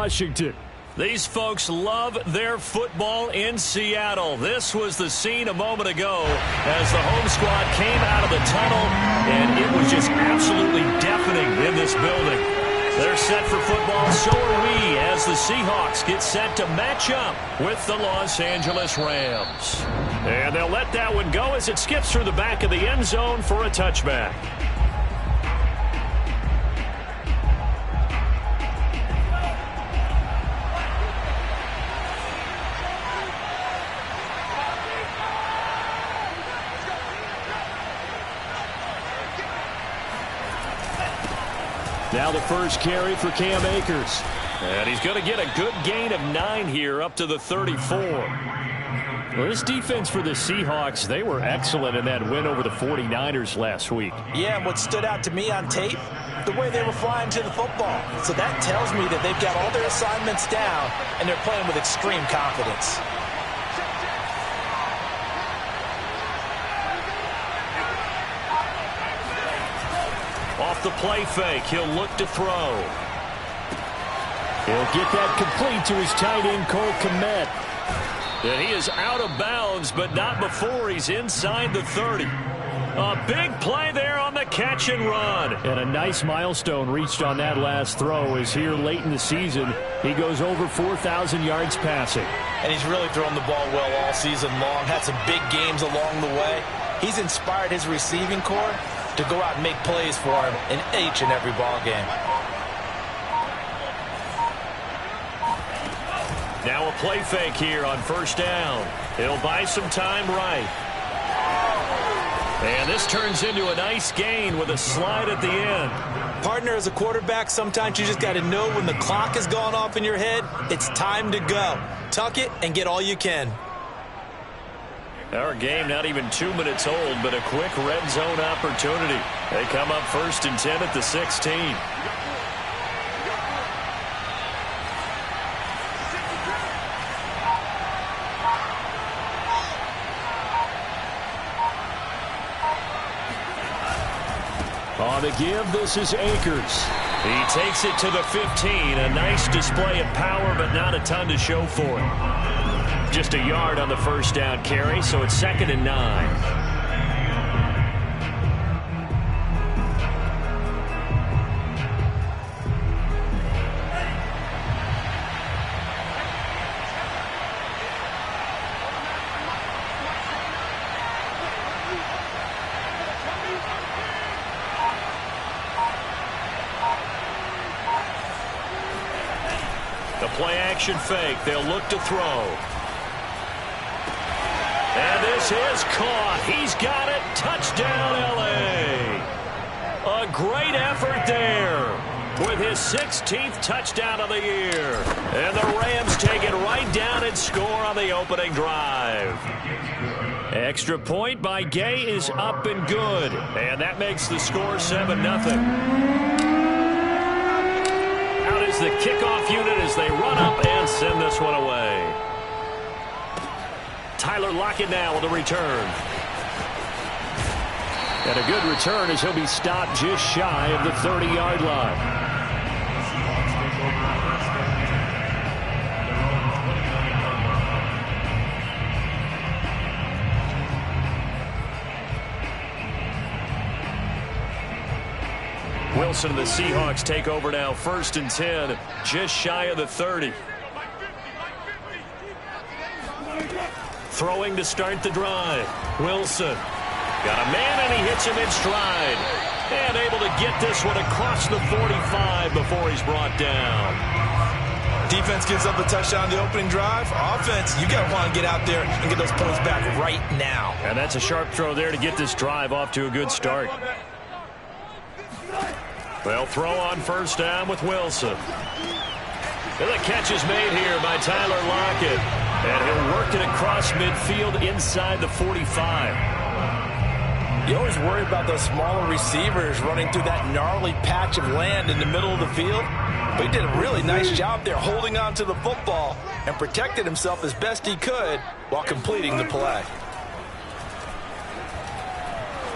Washington. These folks love their football in Seattle. This was the scene a moment ago as the home squad came out of the tunnel, and it was just absolutely deafening in this building. They're set for football, so are we, as the Seahawks get set to match up with the Los Angeles Rams. And they'll let that one go as it skips through the back of the end zone for a touchback. Now the first carry for Cam Akers. And he's going to get a good gain of 9 here up to the 34. Well, this defense for the Seahawks, they were excellent in that win over the 49ers last week. Yeah, and what stood out to me on tape, the way they were flying to the football. So that tells me that they've got all their assignments down, and they're playing with extreme confidence. Off the play fake, he'll look to throw. He'll get that complete to his tight end, Cole Kmet. And he is out of bounds, but not before he's inside the 30. A big play there on the catch and run. And a nice milestone reached on that last throw is here late in the season. He goes over 4,000 yards passing. And he's really thrown the ball well all season long. Had some big games along the way. He's inspired his receiving corps to go out and make plays for him in each and every ball game. Now a play fake here on first down. He'll buy some time right. And this turns into a nice gain with a slide at the end. Partner, as a quarterback, sometimes you just got to know when the clock has gone off in your head, it's time to go. Tuck it and get all you can. Our game not even 2 minutes old, but a quick red zone opportunity. They come up 1st and 10 at the 16. On the give, this is Akers. He takes it to the 15. A nice display of power, but not a ton to show for it. Just a yard on the first down carry, so it's 2nd and 9. The play action fake. They'll look to throw. And this is caught. He's got it. Touchdown, L.A. A great effort there with his 16th touchdown of the year. And the Rams take it right down and score on the opening drive. Extra point by Gay is up and good. And that makes the score 7-0. Out is the kickoff unit as they run up and send this one away. Tyler Lockett now with a return. And a good return as he'll be stopped just shy of the 30-yard line. Wilson and the Seahawks take over now, 1st and 10, just shy of the 30. Throwing to start the drive. Wilson got a man, and he hits him in stride. And able to get this one across the 45 before he's brought down. Defense gives up a touchdown on the opening drive. Offense, you got to want to get out there and get those points back right now. And that's a sharp throw there to get this drive off to a good start. They'll throw on first down with Wilson. And the catch is made here by Tyler Lockett. And he'll work it across midfield inside the 45. You always worry about those smaller receivers running through that gnarly patch of land in the middle of the field. But he did a really nice job there holding on to the football and protected himself as best he could while completing the play.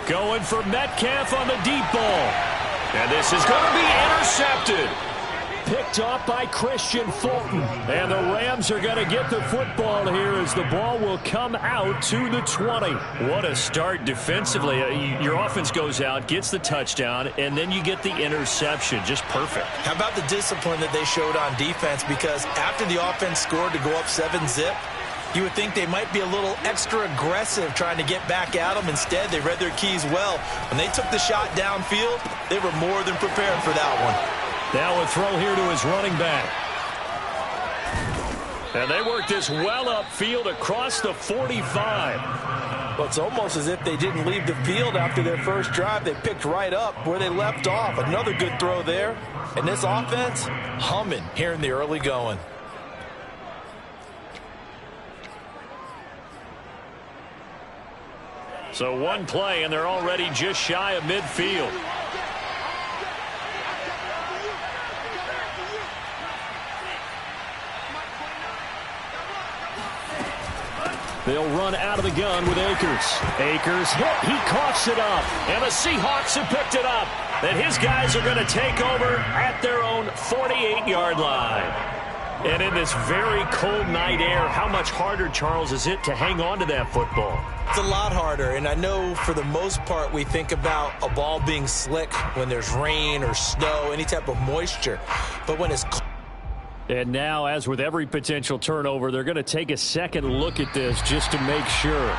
Going for Metcalf on the deep ball. And this is going to be intercepted. picked off by Christian Fulton. And the Rams are going to get the football here as the ball will come out to the 20. What a start defensively. Your offense goes out, gets the touchdown, and then you get the interception. Just perfect. How about the discipline that they showed on defense? Because after the offense scored to go up 7-zip, you would think they might be a little extra aggressive trying to get back at them. Instead, they read their keys well. When they took the shot downfield, they were more than prepared for that one. Now a throw here to his running back. And they work this well upfield across the 45. Well, it's almost as if they didn't leave the field after their first drive. They picked right up where they left off. Another good throw there. And this offense, humming here in the early going. So one play, and they're already just shy of midfield. They'll run out of the gun with Akers. Akers hit. He coughs it up. And the Seahawks have picked it up. And his guys are going to take over at their own 48-yard line. And in this very cold night air, how much harder, Charles, is it to hang on to that football? It's a lot harder, and I know for the most part we think about a ball being slick when there's rain or snow, any type of moisture. But when it's cold. And now, as with every potential turnover, they're going to take a second look at this just to make sure.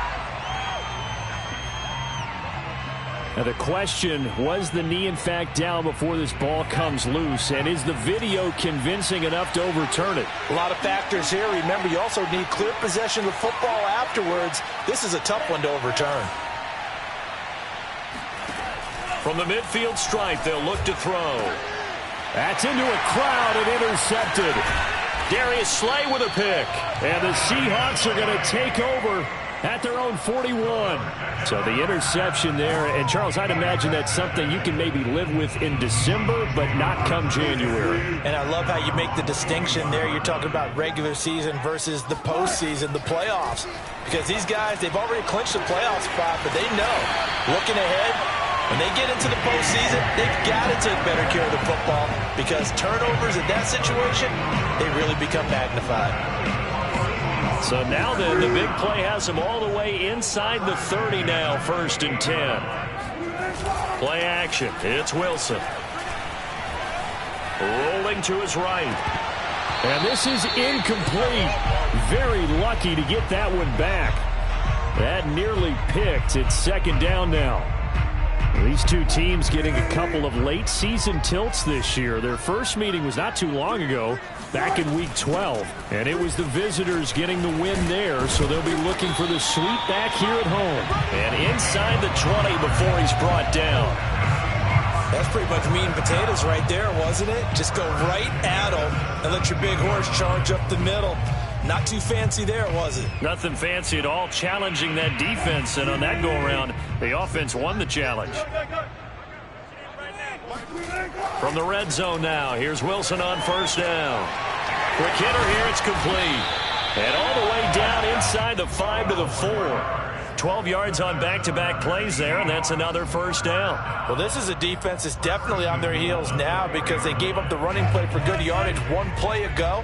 Now the question, was the knee in fact down before this ball comes loose? And is the video convincing enough to overturn it? A lot of factors here. Remember, you also need clear possession of the football afterwards. This is a tough one to overturn. From the midfield stripe, they'll look to throw. That's into a crowd and intercepted. Darius Slay with a pick. And the Seahawks are going to take over at their own 41. So the interception there. And, Charles, I'd imagine that's something you can maybe live with in December, but not come January. And I love how you make the distinction there. You're talking about regular season versus the postseason, the playoffs. Because these guys, they've already clinched the playoff spot, but they know, looking ahead, when they get into the postseason, they've got to take better care of the football because turnovers in that situation, they really become magnified. So now then, the big play has them all the way inside the 30 now, 1st and 10. Play action. It's Wilson. Rolling to his right. And this is incomplete. Very lucky to get that one back. That nearly picked. It's 2nd down now. These two teams getting a couple of late season tilts this year. Their first meeting was not too long ago, back in week 12. And it was the visitors getting the win there, so they'll be looking for the sweep back here at home. And inside the 20 before he's brought down. That's pretty much meat and potatoes right there, wasn't it? Just go right at him and let your big horse charge up the middle. Not too fancy there, was it? Nothing fancy at all, challenging that defense. And on that go-around, the offense won the challenge. From the red zone now, here's Wilson on 1st down. Quick hitter here, it's complete. And all the way down inside the 5 to the 4. 12 yards on back-to-back plays there, and that's another 1st down. Well, this is a defense that's definitely on their heels now because they gave up the running play for good yardage one play ago.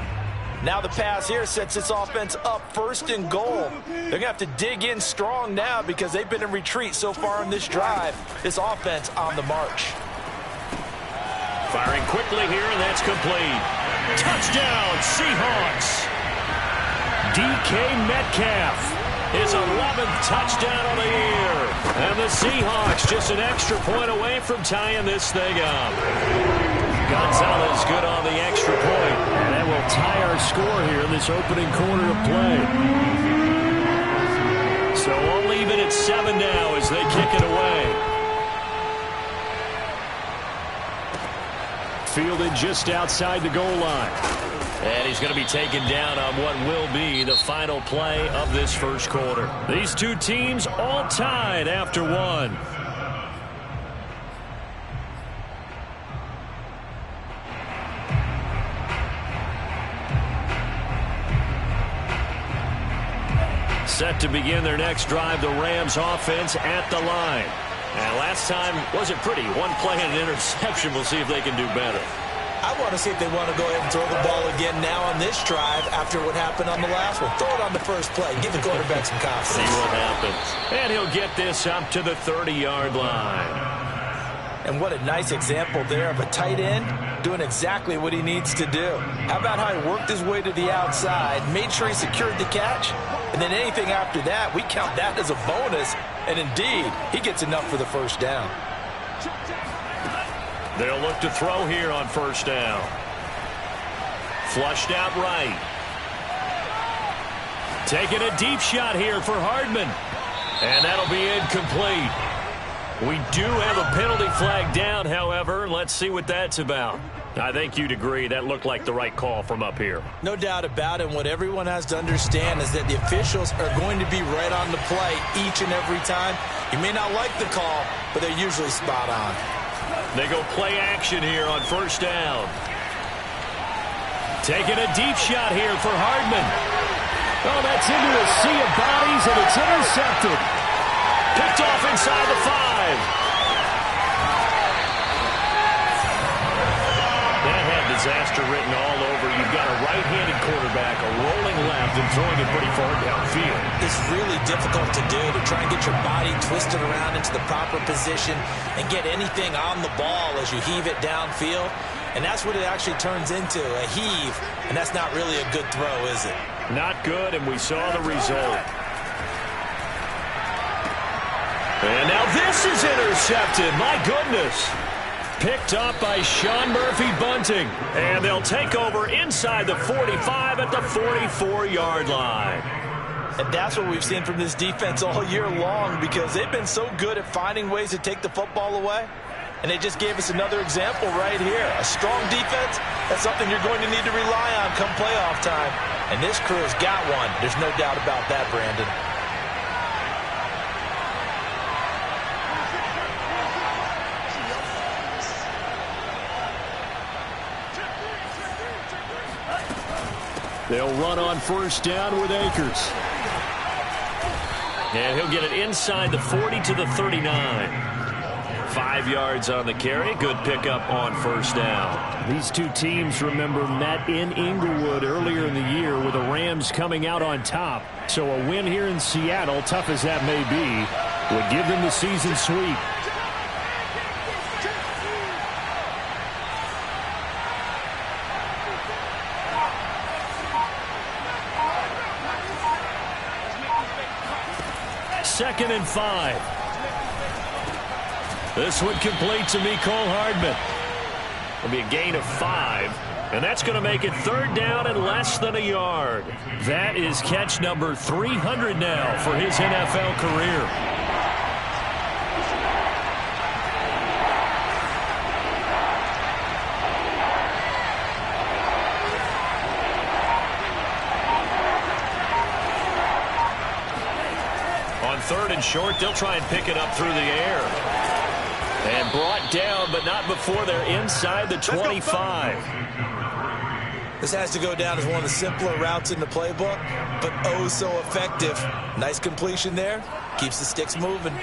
Now the pass here sets this offense up 1st and goal. They're going to have to dig in strong now because they've been in retreat so far in this drive. This offense on the march. Firing quickly here, and that's complete. Touchdown, Seahawks. DK Metcalf. His 11th touchdown of the year. And the Seahawks just an extra point away from tying this thing up. Gonzalez good on the extra point. And that will tie our score here in this opening quarter of play. So we'll leave it at 7 now as they kick it away. Fielded just outside the goal line. And he's going to be taken down on what will be the final play of this first quarter. These two teams all tied after one. Set to begin their next drive, the Rams offense at the line. And last time wasn't pretty. One play and an interception. We'll see if they can do better. I want to see if they want to go ahead and throw the ball again now on this drive after what happened on the last one. Throw it on the first play. Give the quarterback some confidence. See what happens. And he'll get this up to the 30-yard line. And what a nice example there of a tight end doing exactly what he needs to do. How about how he worked his way to the outside, made sure he secured the catch, and then anything after that, we count that as a bonus. And indeed, he gets enough for the first down. They'll look to throw here on first down. Flushed out right. Taking a deep shot here for Hardman. And that'll be incomplete. We do have a penalty flag down, however. Let's see what that's about. I think you'd agree that looked like the right call from up here. No doubt about it. And what everyone has to understand is that the officials are going to be right on the play each and every time. You may not like the call, but they're usually spot on. They go play action here on first down. Taking a deep shot here for Hardman. Oh, that's into a sea of bodies, and it's intercepted. Picked off inside the 5. That had disaster written all over. You've got a right-handed quarterback, a rolling left, and throwing it pretty far downfield. It's really difficult to do, to try and get your body twisted around into the proper position and get anything on the ball as you heave it downfield. And that's what it actually turns into, a heave. And that's not really a good throw, is it? Not good, and we saw the result. And now this is intercepted. My goodness. Picked up by Sean Murphy-Bunting. And they'll take over inside the 45 at the 44-yard line. And that's what we've seen from this defense all year long, because they've been so good at finding ways to take the football away. And they just gave us another example right here. A strong defense, that's something you're going to need to rely on come playoff time. And this crew has got one. There's no doubt about that, Brandon. They'll run on first down with Akers. And he'll get it inside the 40 to the 39. 5 yards on the carry. Good pickup on first down. These two teams, remember, met in Inglewood earlier in the year with the Rams coming out on top. So a win here in Seattle, tough as that may be, would give them the season sweep. Second and 5. This one complete to Mecole Hardman. It'll be a gain of 5. And that's going to make it third down and less than a yard. That is catch number 300 now for his NFL career. Third and short, they'll try and pick it up through the air. And brought down, but not before they're inside the 25. This has to go down as one of the simpler routes in the playbook, but oh so effective. Nice completion there. Keeps the sticks moving.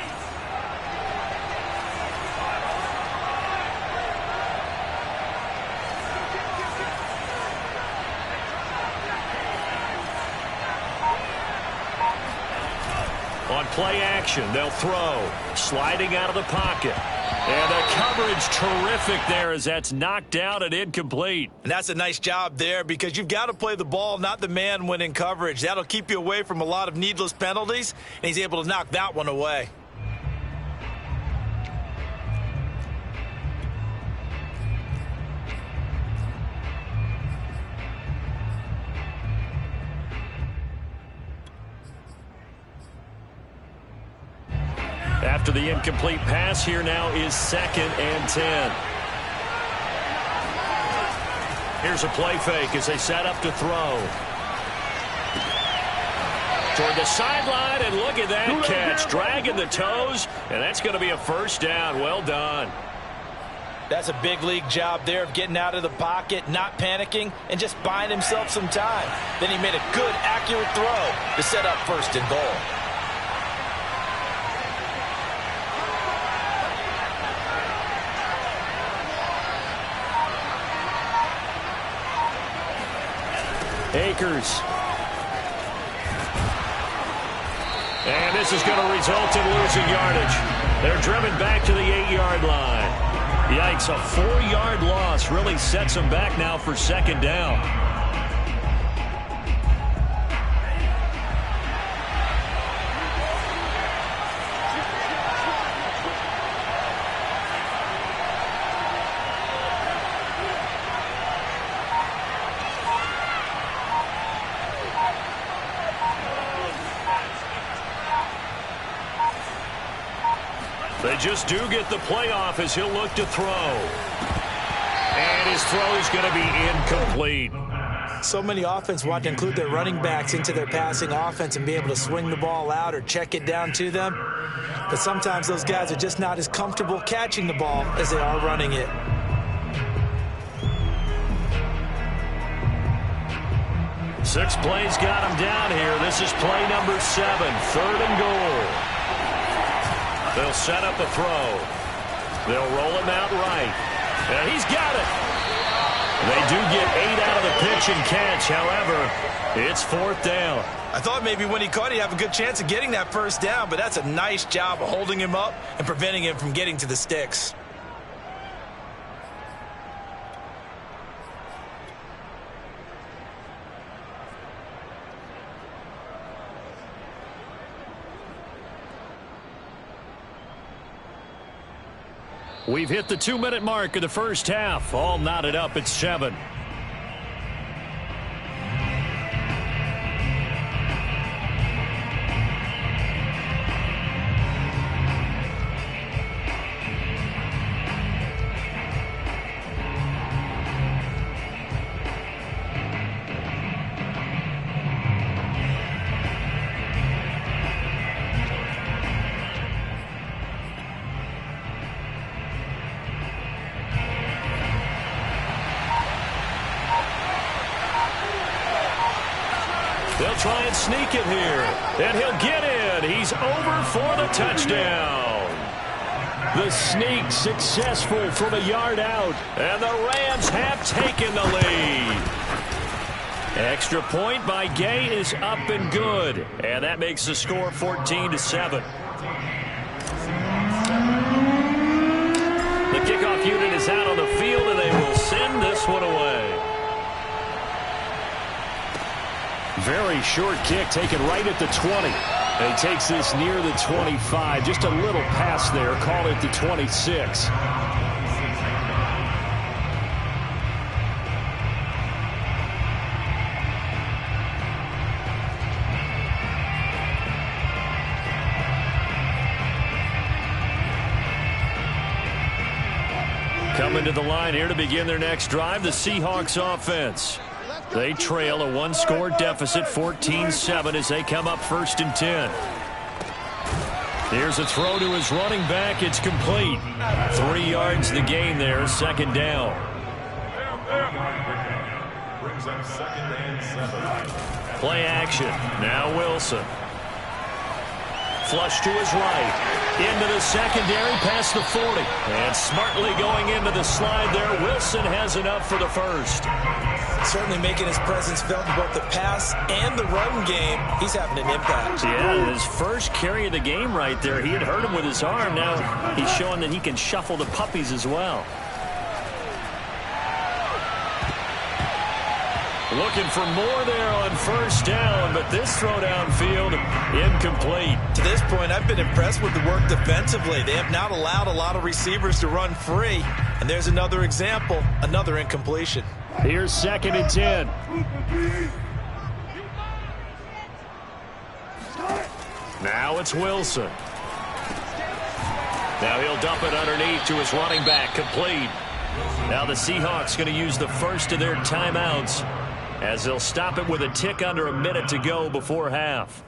On play action, they'll throw. Sliding out of the pocket. And the coverage terrific there as that's knocked out and incomplete. And that's a nice job there, because you've got to play the ball, not the man when in coverage. That'll keep you away from a lot of needless penalties, and he's able to knock that one away. After the incomplete pass, here now is 2nd and 10. Here's a play fake as they set up to throw. Toward the sideline, and look at that catch. Dragging the toes, and that's going to be a first down. Well done. That's a big league job there of getting out of the pocket, not panicking, and just buying himself some time. Then he made a good, accurate throw to set up 1st and goal. Akers. And this is going to result in losing yardage. They're driven back to the 8-yard line. Yikes, a 4-yard loss really sets them back now for second down. They just do get the playoff as he'll look to throw. And his throw is going to be incomplete. So many offense want to include their running backs into their passing offense and be able to swing the ball out or check it down to them. But sometimes those guys are just not as comfortable catching the ball as they are running it. Six plays got him down here. This is play number 7, 3rd and goal. They'll set up a throw. They'll roll him out right. And he's got it. They do get 8 out of the pitch and catch. However, it's 4th down. I thought maybe when he caught it, he'd have a good chance of getting that first down, but that's a nice job of holding him up and preventing him from getting to the sticks. We've hit the 2-minute mark of the first half. All knotted up at 7. They'll try and sneak it here. And he'll get in. He's over for the touchdown. The sneak successful from a yard out. And the Rams have taken the lead. Extra point by Gay is up and good. And that makes the score 14-7. The kickoff unit is out on the field, and they will send this one away. Very short kick taken right at the 20. And he takes this near the 25. Just a little pass there. Call it the 26. Coming to the line here to begin their next drive, the Seahawks offense. They trail a 1-score deficit, 14-7, as they come up 1st and 10. Here's a throw to his running back. It's complete. 3 yards the gain there, 2nd down. Play action. Now Wilson. Flush to his right. Into the secondary, past the 40. And smartly going into the slide there, Wilson has enough for the first. Certainly making his presence felt in both the pass and the run game. He's having an impact. Yeah, his first carry of the game right there. He had hurt him with his arm. Now he's showing that he can shuffle the puppies as well. Looking for more there on 1st down, but this throw downfield incomplete. To this point, I've been impressed with the work defensively. They have not allowed a lot of receivers to run free. And there's another example, another incompletion. Here's 2nd and 10. Now it's Wilson. Now he'll dump it underneath to his running back, complete. Now the Seahawks going to use the first of their timeouts as they'll stop it with a tick under a minute to go before half.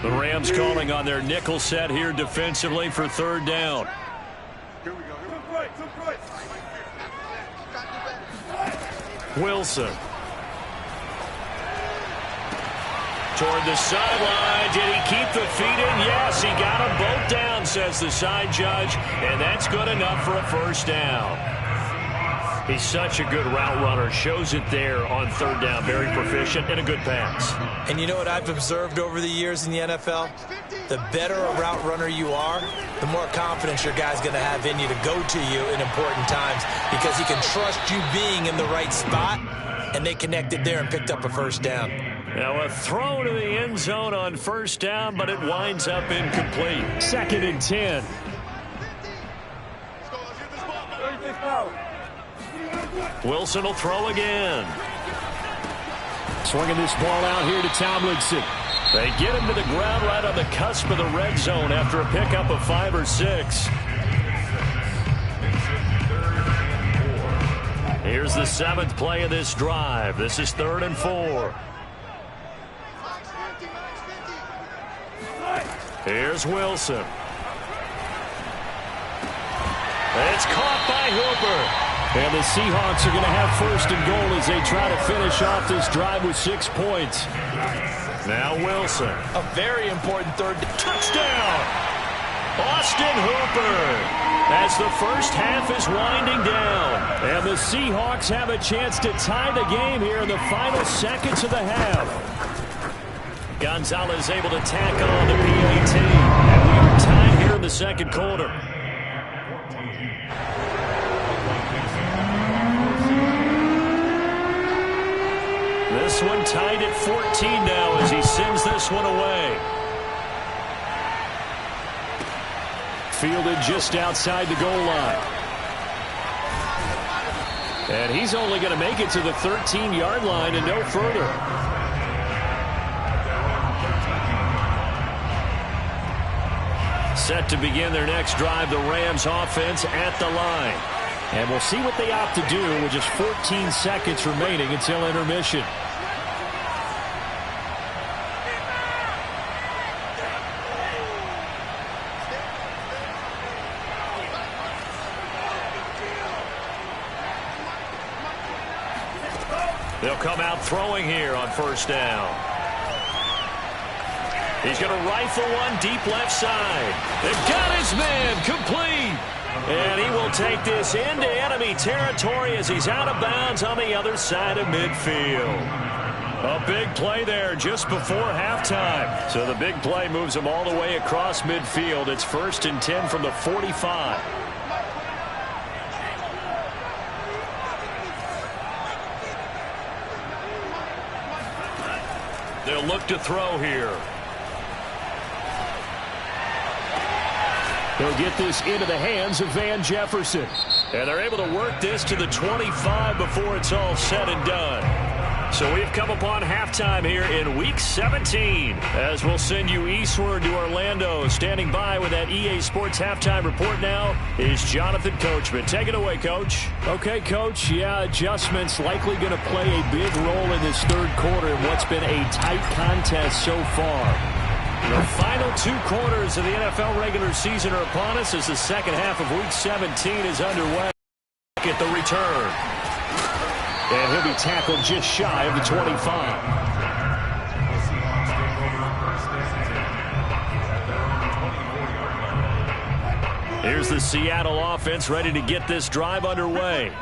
The Rams calling on their nickel set here defensively for 3rd down. Here we go. Wilson. Toward the sideline. Did he keep the feet in? Yes, he got them both down, says the side judge. And that's good enough for a first down. He's such a good route runner. Shows it there on third down. Very proficient and a good pass. And you know what I've observed over the years in the NFL? The better a route runner you are, the more confidence your guy's going to have in you to go to you in important times because he can trust you being in the right spot, and they connected there and picked up a first down. Now a throw to the end zone on first down, but it winds up incomplete. 2nd and 10. Wilson will throw again. Swinging this ball out here to Tomlinson. They get him to the ground right on the cusp of the red zone after a pickup of 5 or 6. Here's the 7th play of this drive. This is 3rd and 4. Here's Wilson. It's caught by Hooper. And the Seahawks are going to have 1st and goal as they try to finish off this drive with 6 points. Now Wilson. A very important third touchdown. Austin Hooper. As the first half is winding down. And the Seahawks have a chance to tie the game here in the final seconds of the half. Gonzalez able to tack on the PAT. And we are tied here in the second quarter. This one tied at 14 now as he sends this one away. Fielded just outside the goal line. And he's only going to make it to the 13-yard line and no further. Set to begin their next drive, the Rams offense at the line. And we'll see what they opt to do with just 14 seconds remaining until intermission. They'll come out throwing here on first down. He's going to rifle one deep left side. They've got his man complete. And he will take this into enemy territory as he's out of bounds on the other side of midfield. A big play there just before halftime. So the big play moves him all the way across midfield. It's 1st and 10 from the 45. They'll look to throw here. They'll get this into the hands of Van Jefferson. And they're able to work this to the 25 before it's all said and done. So we've come upon halftime here in Week 17. As we'll send you eastward to Orlando. Standing by with that EA Sports halftime report now is Jonathan Coachman. Take it away, Coach. Okay, Coach. Yeah, adjustments likely going to play a big role in this third quarter in what's been a tight contest so far. The final 2 quarters of the NFL regular season are upon us as the second half of Week 17 is underway. At the return. And he'll be tackled just shy of the 25. Here's the Seattle offense ready to get this drive underway.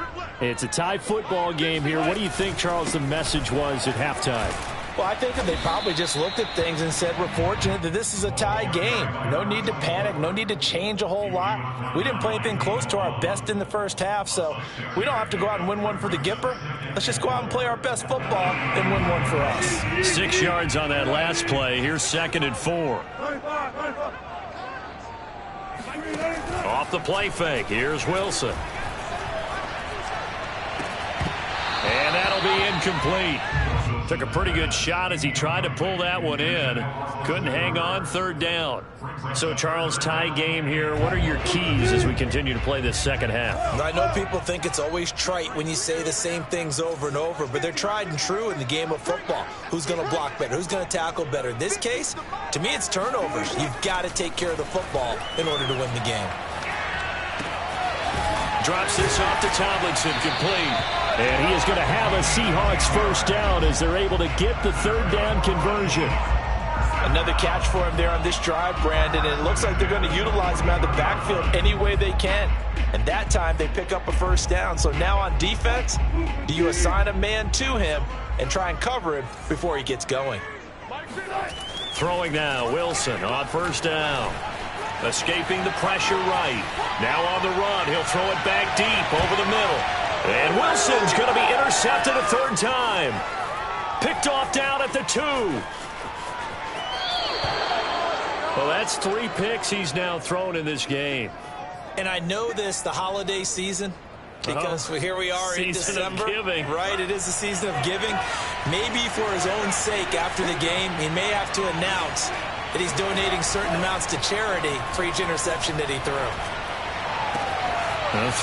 It's a tie football game here. What do you think, Charles, the message was at halftime? Well, I think that they probably just looked at things and said, we're fortunate that this is a tie game. No need to panic. No need to change a whole lot. We didn't play anything close to our best in the first half, so we don't have to go out and win one for the Gipper. Let's just go out and play our best football and win one for us. 6 yards on that last play. Here's 2nd and 4. Off the play fake. Here's Wilson. And that'll be incomplete. Took a pretty good shot as he tried to pull that one in. Couldn't hang on, 3rd down. So, Charles, tie game here. What are your keys as we continue to play this second half? I know people think it's always trite when you say the same things over and over, but they're tried and true in the game of football. Who's going to block better? Who's going to tackle better? In this case, to me, it's turnovers. You've got to take care of the football in order to win the game. drops this off to Tomlinson, complete. And he is going to have a Seahawks first down as they're able to get the third down conversion. Another catch for him there on this drive, Brandon, and it looks like they're going to utilize him out of the backfield any way they can. And that time they pick up a first down. So now on defense, do you assign a man to him and try and cover him before he gets going? Throwing now, Wilson on first down. Escaping the pressure right. Now on the run, he'll throw it back deep over the middle. And Wilson's going to be intercepted a third time. Picked off down at the 2. Well, that's 3 picks he's now thrown in this game. And I know this, the holiday season, because here we are in December. Right, it is the season of giving. Maybe for his own sake after the game, he may have to announce that he's donating certain amounts to charity for each interception that he threw.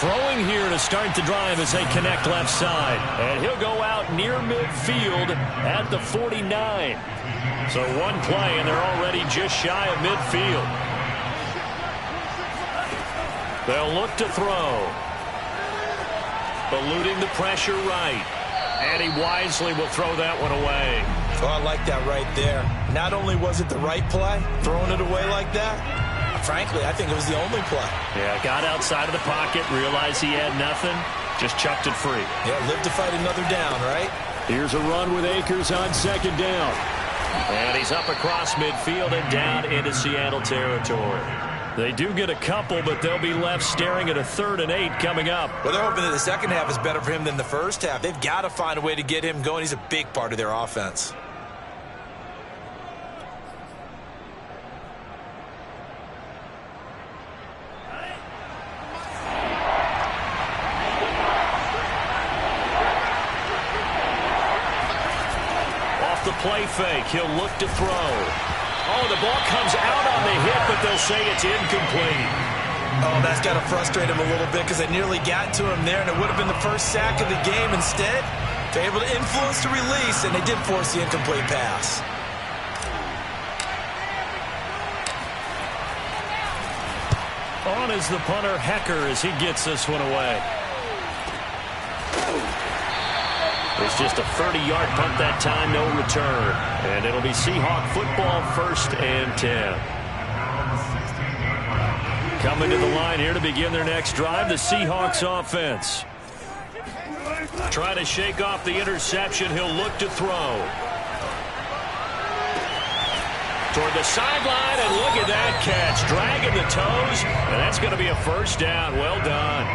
Throwing here to start the drive as they connect left side. And he'll go out near midfield at the 49. So one play, and they're already just shy of midfield. They'll look to throw. Eluding the pressure right. And he wisely will throw that one away. Oh, I like that right there. Not only was it the right play, throwing it away like that, frankly, I think it was the only play. Yeah, got outside of the pocket, realized he had nothing, just chucked it free. Yeah, live to fight another down, right? Here's a run with Akers on second down. And he's up across midfield and down into Seattle territory. They do get a couple, but they'll be left staring at a 3rd and 8 coming up. Well, they're hoping that the second half is better for him than the first half. They've got to find a way to get him going. He's a big part of their offense. Off the play fake, he'll look to throw. Oh, the ball comes out on the hit, but they'll say it's incomplete. Oh, that's got to frustrate him a little bit because they nearly got to him there, and it would have been the first sack of the game. Instead, they're able to influence the release, and they did force the incomplete pass. On is the punter, Hecker, as he gets this one away. It's just a 30-yard punt that time, no return. And it'll be Seahawk football, 1st and 10. Coming to the line here to begin their next drive, the Seahawks offense. Trying to shake off the interception, he'll look to throw. Toward the sideline, and look at that catch. Dragging the toes, and that's going to be a first down. Well done.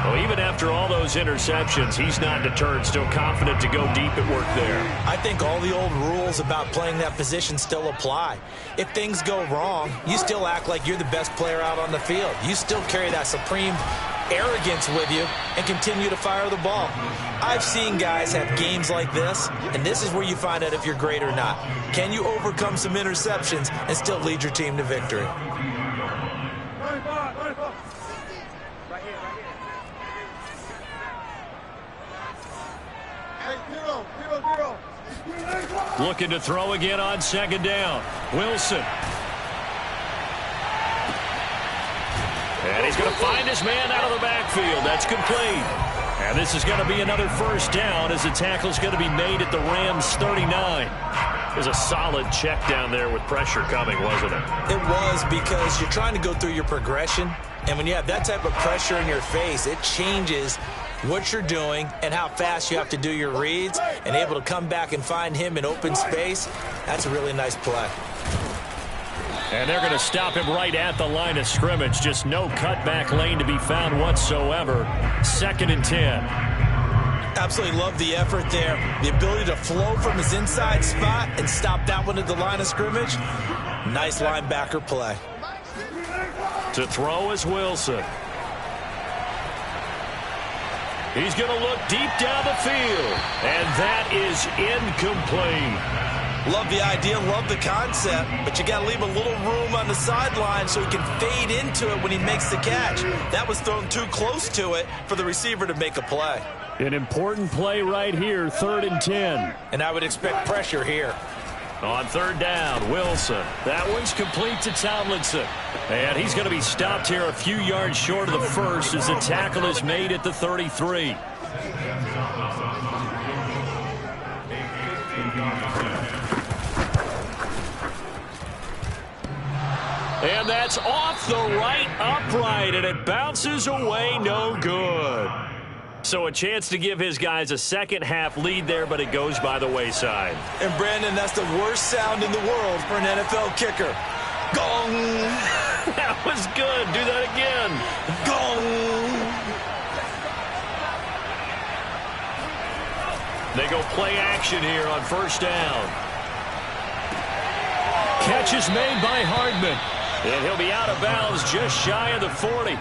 Well, even after all those interceptions, he's not deterred, still confident to go deep at work there. I think all the old rules about playing that position still apply. If things go wrong, you still act like you're the best player out on the field. You still carry that supreme arrogance with you and continue to fire the ball. I've seen guys have games like this, and this is where you find out if you're great or not. Can you overcome some interceptions and still lead your team to victory? Looking to throw again on second down. Wilson. And he's going to find his man out of the backfield. That's complete. And this is going to be another first down as the tackle's going to be made at the Rams' 39. It was a solid check down there with pressure coming, wasn't it? It was, because you're trying to go through your progression. And when you have that type of pressure in your face, it changes what you're doing and how fast you have to do your reads, and able to come back and find him in open space. That's a really nice play. And they're going to stop him right at the line of scrimmage. Just no cutback lane to be found whatsoever. 2nd and 10. Absolutely love the effort there. The ability to flow from his inside spot and stop that one at the line of scrimmage. Nice linebacker play. To throw is Wilson. He's going to look deep down the field. And that is incomplete. Love the idea, love the concept, but you got to leave a little room on the sideline so he can fade into it when he makes the catch. That was thrown too close to it for the receiver to make a play. An important play right here, 3rd and 10. And I would expect pressure here. On third down, Wilson. That one's complete to Tomlinson. And he's going to be stopped here a few yards short of the first as the tackle is made at the 33. And that's off the right upright, and it bounces away no good. So a chance to give his guys a second-half lead there, but it goes by the wayside. And, Brandon, that's the worst sound in the world for an NFL kicker. Gong! That was good. Do that again. Gong! They go play action here on first down. Catch is made by Hardman. And he'll be out of bounds just shy of the 40.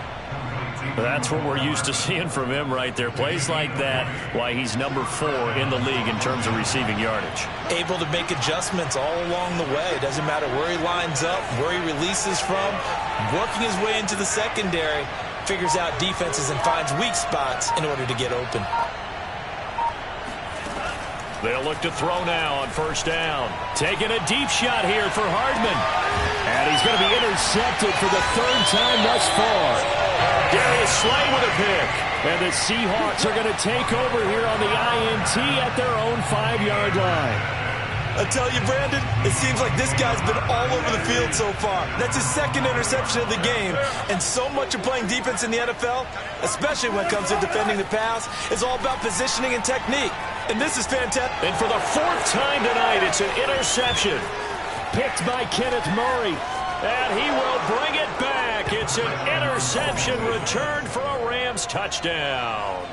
That's what we're used to seeing from him right there. Plays like that, why he's number 4 in the league in terms of receiving yardage. Able to make adjustments all along the way. Doesn't matter where he lines up, where he releases from. Working his way into the secondary, figures out defenses and finds weak spots in order to get open. They'll look to throw now on first down. Taking a deep shot here for Hardman. And he's going to be intercepted for the 3rd time thus far. Darius Slay with a pick. And the Seahawks are going to take over here on the INT at their own 5-yard line. I tell you, Brandon, it seems like this guy's been all over the field so far. That's his 2nd interception of the game. And so much of playing defense in the NFL, especially when it comes to defending the pass, is all about positioning and technique. And this is fantastic. And for the 4th time tonight, it's an interception. Picked by Kenneth Murray. And he will bring it back. It's an interception returned for a Rams touchdown.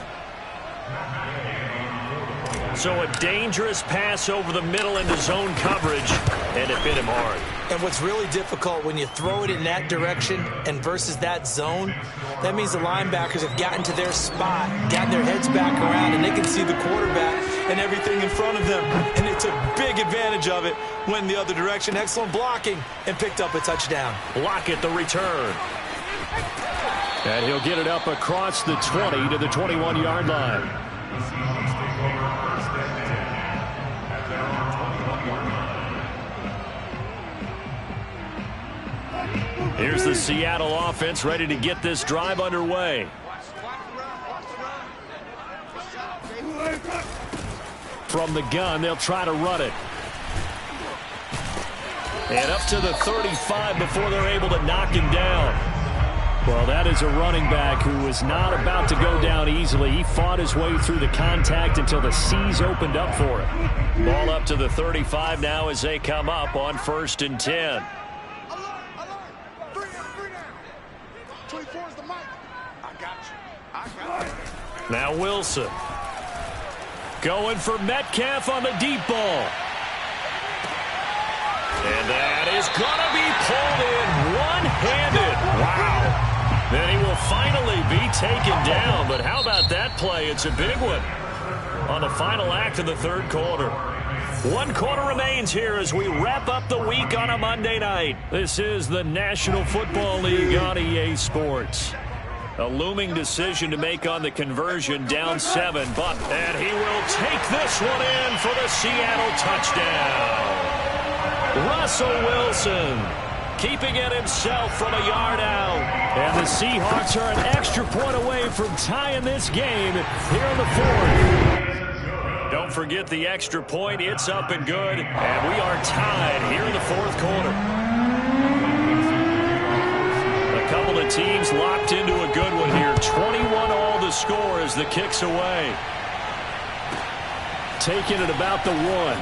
So a dangerous pass over the middle into zone coverage, and it hit him hard. And what's really difficult when you throw it in that direction and versus that zone, that means the linebackers have gotten to their spot, gotten their heads back around, and they can see the quarterback and everything in front of them. And they took big advantage of it, went the other direction. Excellent blocking, and picked up a touchdown. Lockett the return. And he'll get it up across the 20 to the 21-yard line. Here's the Seattle offense ready to get this drive underway. From the gun, they'll try to run it. And up to the 35 before they're able to knock him down. Well, that is a running back who was not about to go down easily. He fought his way through the contact until the C's opened up for him. Ball up to the 35 now as they come up on 1st and 10. Now Wilson. Going for Metcalf on the deep ball. And that is going to be pulled in one-handed. Wow. Then he will finally be taken down. But how about that play? It's a big one on the final act of the 3rd quarter. 1 quarter remains here as we wrap up the week on a Monday night. This is the National Football League on EA Sports. A looming decision to make on the conversion, down 7. And he will take this one in for the Seattle touchdown. Russell Wilson keeping it himself from a yard out. And the Seahawks are an extra point away from tying this game here in the 4th. Don't forget the extra point. It's up and good. And we are tied here in the 4th quarter. A couple of teams locked into a good one here. 21 all the score as the kick's away. Taking it about the 1.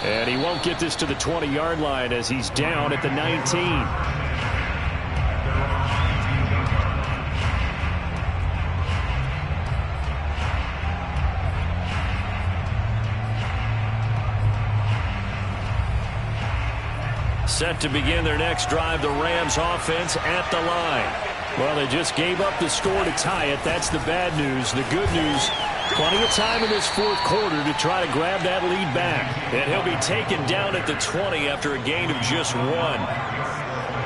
And he won't get this to the 20-yard line as he's down at the 19. Set to begin their next drive, the Rams offense at the line. Well, they just gave up the score to tie it. That's the bad news. The good news, plenty of time in this 4th quarter to try to grab that lead back. And he'll be taken down at the 20 after a gain of just 1.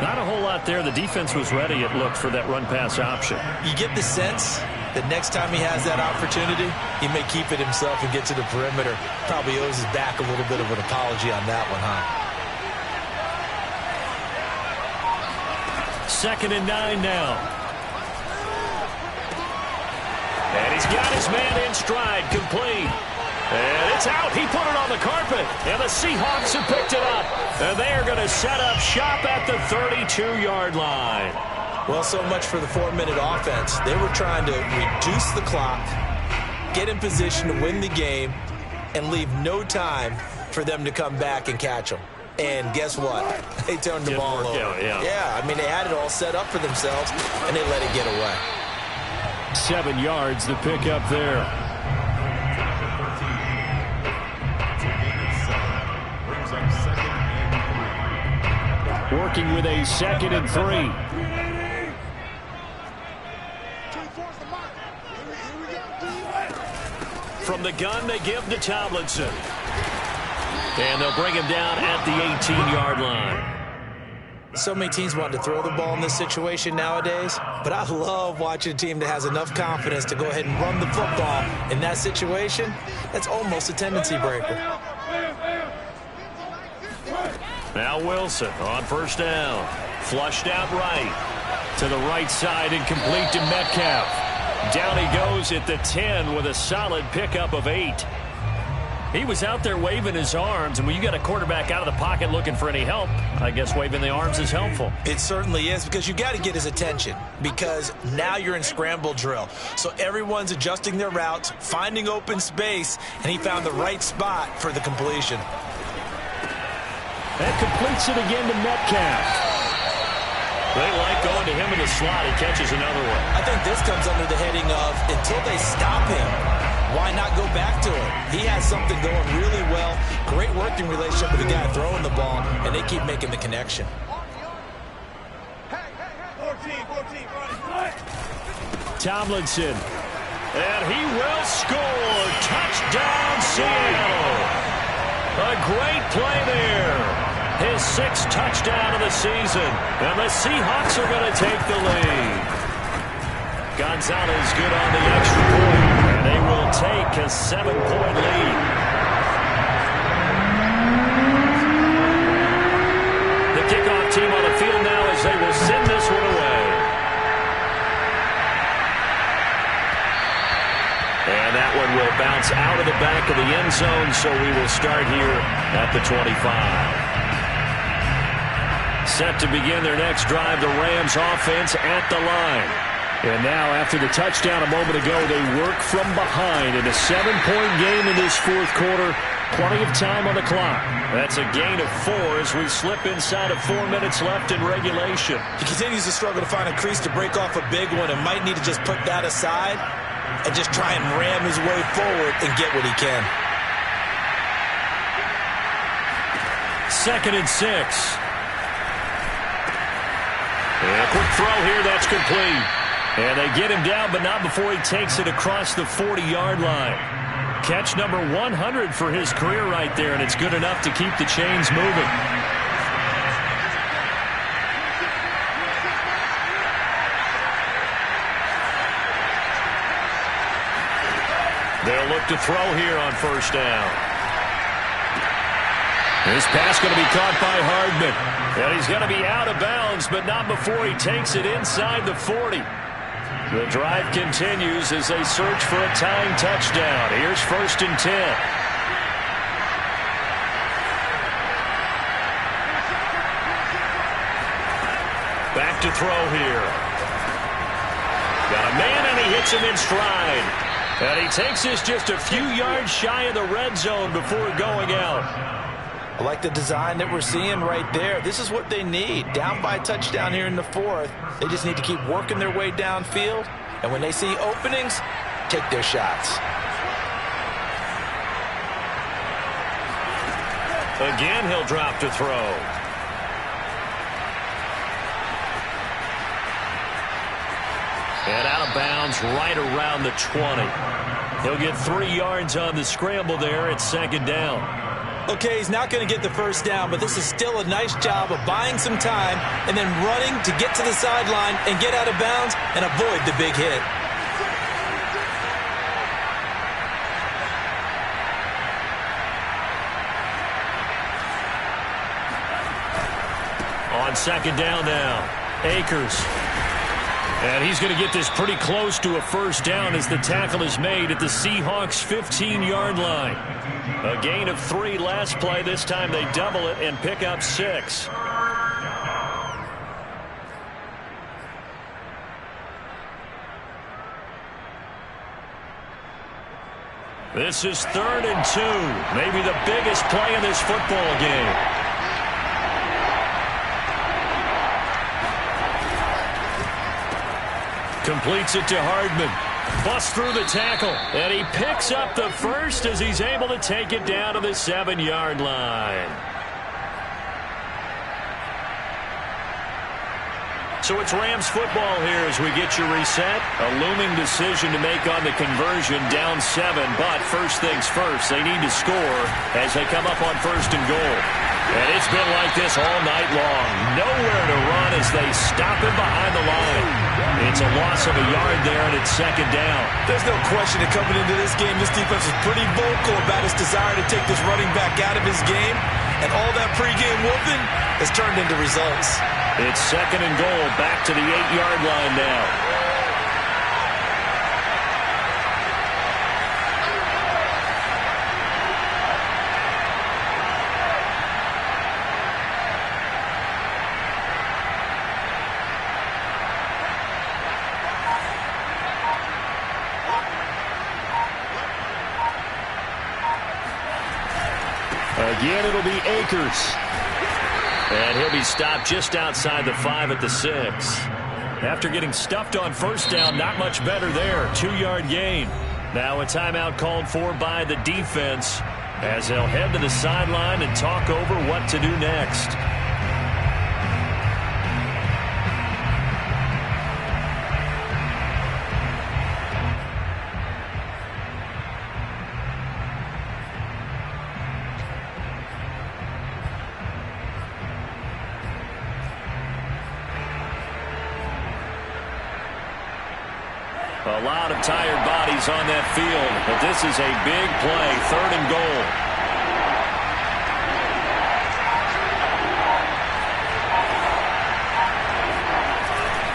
Not a whole lot there. The defense was ready, it looked, for that run-pass option. You get the sense that next time he has that opportunity, he may keep it himself and get to the perimeter. Probably owes his back a little bit of an apology on that one, huh? 2nd and 9 now. And he's got his man in stride, complete. And it's out. He put it on the carpet. And the Seahawks have picked it up. And they are going to set up shop at the 32-yard line. Well, so much for the 4-minute offense. They were trying to reduce the clock, get in position to win the game, and leave no time for them to come back and catch them. And guess what? They turned the ball over. Yeah, I mean, they had it all set up for themselves, and they let it get away. 7 yards to pick up there. Working with a 2nd and 3. From the gun, they give to Tomlinson. And they'll bring him down at the 18-yard line. So many teams want to throw the ball in this situation nowadays, but I love watching a team that has enough confidence to go ahead and run the football in that situation. That's almost a tendency breaker. Now Wilson on 1st down. Flushed out right. To the right side and complete to Metcalf. Down he goes at the 10 with a solid pickup of 8. He was out there waving his arms, and when you got a quarterback out of the pocket looking for any help, I guess waving the arms is helpful. It certainly is, because you got to get his attention, because now you're in scramble drill. So everyone's adjusting their routes, finding open space, and he found the right spot for the completion. That completes it again to Metcalf. They like going to him in the slot. He catches another one. I think this comes under the heading of, until they stop him, why not go back to it? He has something going really well. Great working relationship with the guy throwing the ball, and they keep making the connection. Tomlinson. And he will score. Touchdown, Seattle. A great play there. His 6th touchdown of the season. And the Seahawks are going to take the lead. Gonzalez good on the extra point. And they will take a 7-point lead. The kickoff team on the field now as they will send this one away. And that one will bounce out of the back of the end zone, so we will start here at the 25. Set to begin their next drive, the Rams offense at the line. And now, after the touchdown a moment ago, they work from behind in a 7-point game in this 4th quarter. Plenty of time on the clock. That's a gain of 4 as we slip inside of 4 minutes left in regulation. He continues to struggle to find a crease to break off a big one, and might need to just put that aside and just try and ram his way forward and get what he can. 2nd and 6. And a quick throw here, that's complete. And they get him down, but not before he takes it across the 40-yard line. Catch number 100 for his career right there, and it's good enough to keep the chains moving. They'll look to throw here on 1st down. This pass going to be caught by Hardman. And he's going to be out of bounds, but not before he takes it inside the 40. The drive continues as they search for a tying touchdown. Here's 1st and 10. Back to throw here. Got a man, and he hits him in stride. And he takes this just a few yards shy of the red zone before going out. I like the design that we're seeing right there. This is what they need. Down by a touchdown here in the 4th. They just need to keep working their way downfield. And when they see openings, take their shots. Again, he'll drop to throw. And out of bounds right around the 20. He'll get 3 yards on the scramble there at 2nd down. Okay, he's not going to get the first down, but this is still a nice job of buying some time and then running to get to the sideline and get out of bounds and avoid the big hit. On second down now, Akers. And he's going to get this pretty close to a first down as the tackle is made at the Seahawks' 15-yard line. A gain of 3 last play. This time they double it and pick up 6. This is 3rd and 2. Maybe the biggest play in this football game. Completes it to Hardman. Busts through the tackle. And he picks up the first as he's able to take it down to the 7-yard line. So it's Rams football here as we get you reset. A looming decision to make on the conversion, down 7. But first things first, they need to score as they come up on 1st and goal. And it's been like this all night long. Nowhere to run as they stop him behind the line. It's a loss of a yard there, and it's 2nd down. There's no question that coming into this game, this defense was pretty vocal about its desire to take this running back out of his game. And all that pregame whooping has turned into results. It's 2nd and goal, back to the 8-yard line now. Again, it'll be Akers. And he'll be stopped just outside the 5 at the 6. After getting stuffed on 1st down, not much better there. 2-yard gain. Now a timeout called for by the defense as they'll head to the sideline and talk over what to do next. A lot of tired bodies on that field, but this is a big play, 3rd and goal.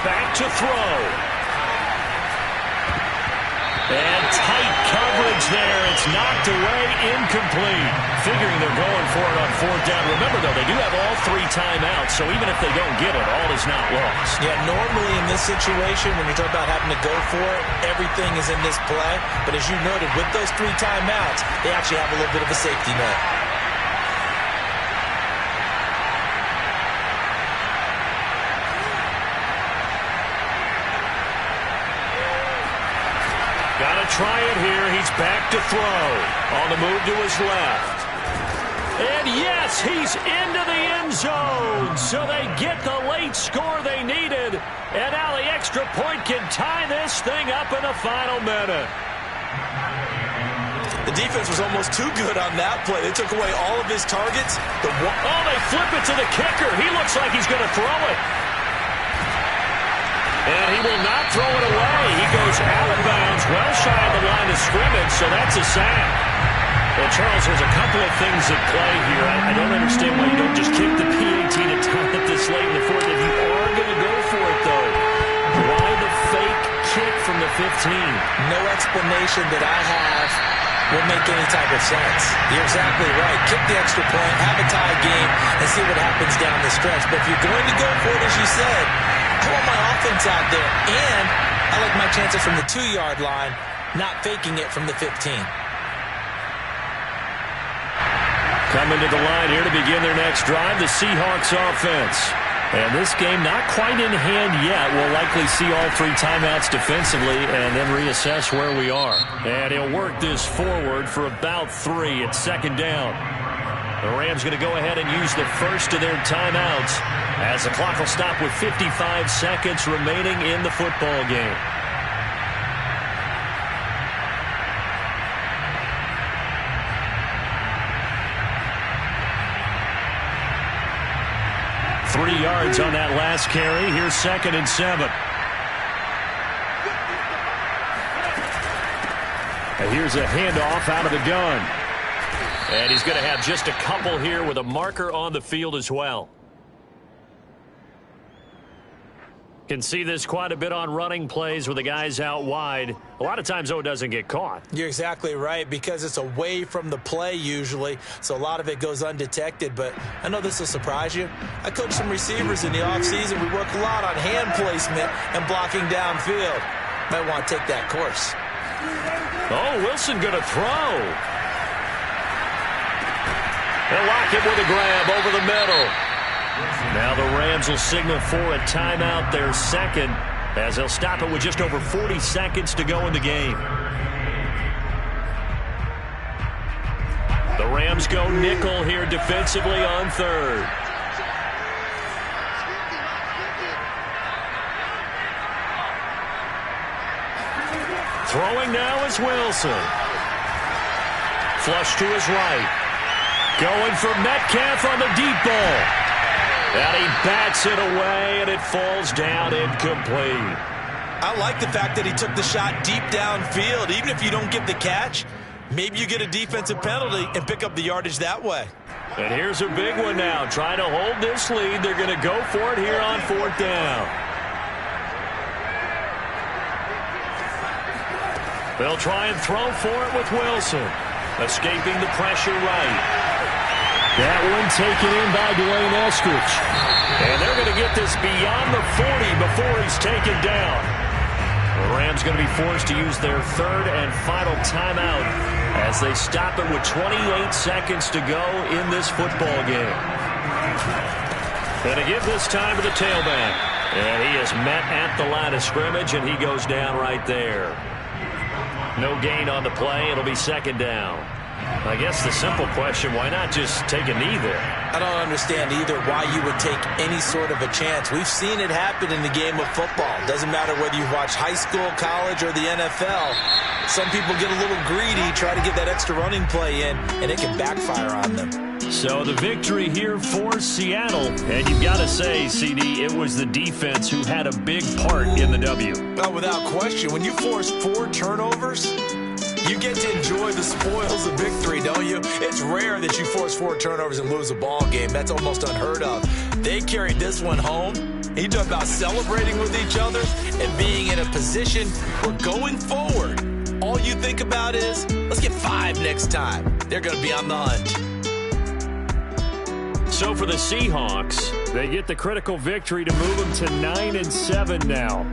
Back to throw. And tight coverage there. It's knocked away, incomplete. Figuring they're going for it on 4th down. Remember, though, they do have all 3 timeouts, so even if they don't get it, all is not lost. Yeah, normally in this situation, when you're talking about having to go for it, everything is in this play. But as you noted, with those 3 timeouts, they actually have a little bit of a safety net. Got to try it here. He's back to throw. On the move to his left. And yes, he's into the end zone. So they get the late score they needed. And now the extra point can tie this thing up in the final minute. The defense was almost too good on that play. They took away all of his targets. Oh, they flip it to the kicker. He looks like he's going to throw it. And he will not throw it away. He goes out of bounds, well shy of the line of scrimmage, so that's a sack. Well, Charles, there's a couple of things at play here. I don't understand why you don't just kick the PAT to tie it this late in the 4th. If you are going to go for it, though, why the fake kick from the 15? No explanation that I have will make any type of sense. You're exactly right. Kick the extra point, have a tie game, and see what happens down the stretch. But if you're going to go for it, as you said, I want my offense out there, and I like my chances from the 2-yard line, not faking it from the 15. Coming to the line here to begin their next drive, the Seahawks offense. And this game not quite in hand yet. We'll likely see all 3 timeouts defensively and then reassess where we are. And he'll work this forward for about 3 at 2nd down. The Rams going to go ahead and use the first of their timeouts as the clock will stop with 55 seconds remaining in the football game. 3 yards on that last carry. Here's 2nd and 7. And here's a handoff out of the gun. And he's going to have just a couple here with a marker on the field as well. Can see this quite a bit on running plays with the guys out wide. A lot of times, though, it doesn't get caught. You're exactly right, because it's away from the play usually, so a lot of it goes undetected. But I know this will surprise you. I coach some receivers in the offseason. We work a lot on hand placement and blocking downfield. Might want to take that course. Oh, Wilson going to throw. They'll lock it with a grab over the middle. Now the Rams will signal for a timeout, their second, as they'll stop it with just over 40 seconds to go in the game. The Rams go nickel here defensively on 3rd. Throwing now is Wilson. Flush to his right. Going for Metcalf on the deep ball. And he bats it away, and it falls down incomplete. I like the fact that he took the shot deep downfield. Even if you don't get the catch, maybe you get a defensive penalty and pick up the yardage that way. And here's a big one now. Trying to hold this lead. They're going to go for it here on 4th down. They'll try and throw for it with Wilson. Escaping the pressure right. That one taken in by Dwayne Eskridge. And they're going to get this beyond the 40 before he's taken down. The Rams going to be forced to use their 3rd and final timeout as they stop it with 28 seconds to go in this football game. Going to give this time to the tailback. And he is met at the line of scrimmage, and he goes down right there. No gain on the play. It'll be 2nd down. I guess the simple question, why not just take a knee there? I don't understand either why you would take any sort of a chance. We've seen it happen in the game of football. Doesn't matter whether you've watched high school, college, or the NFL. Some people get a little greedy, try to get that extra running play in, and it can backfire on them. So the victory here for Seattle. And you've got to say, CD, it was the defense who had a big part in the W. Well, without question, when you force 4 turnovers, you get to enjoy the spoils of victory, don't you? It's rare that you force 4 turnovers and lose a ball game. That's almost unheard of. They carried this one home. You talk about celebrating with each other and being in a position where going forward, all you think about is, let's get 5 next time. They're going to be on the hunt. So for the Seahawks, they get the critical victory to move them to 9-7 now.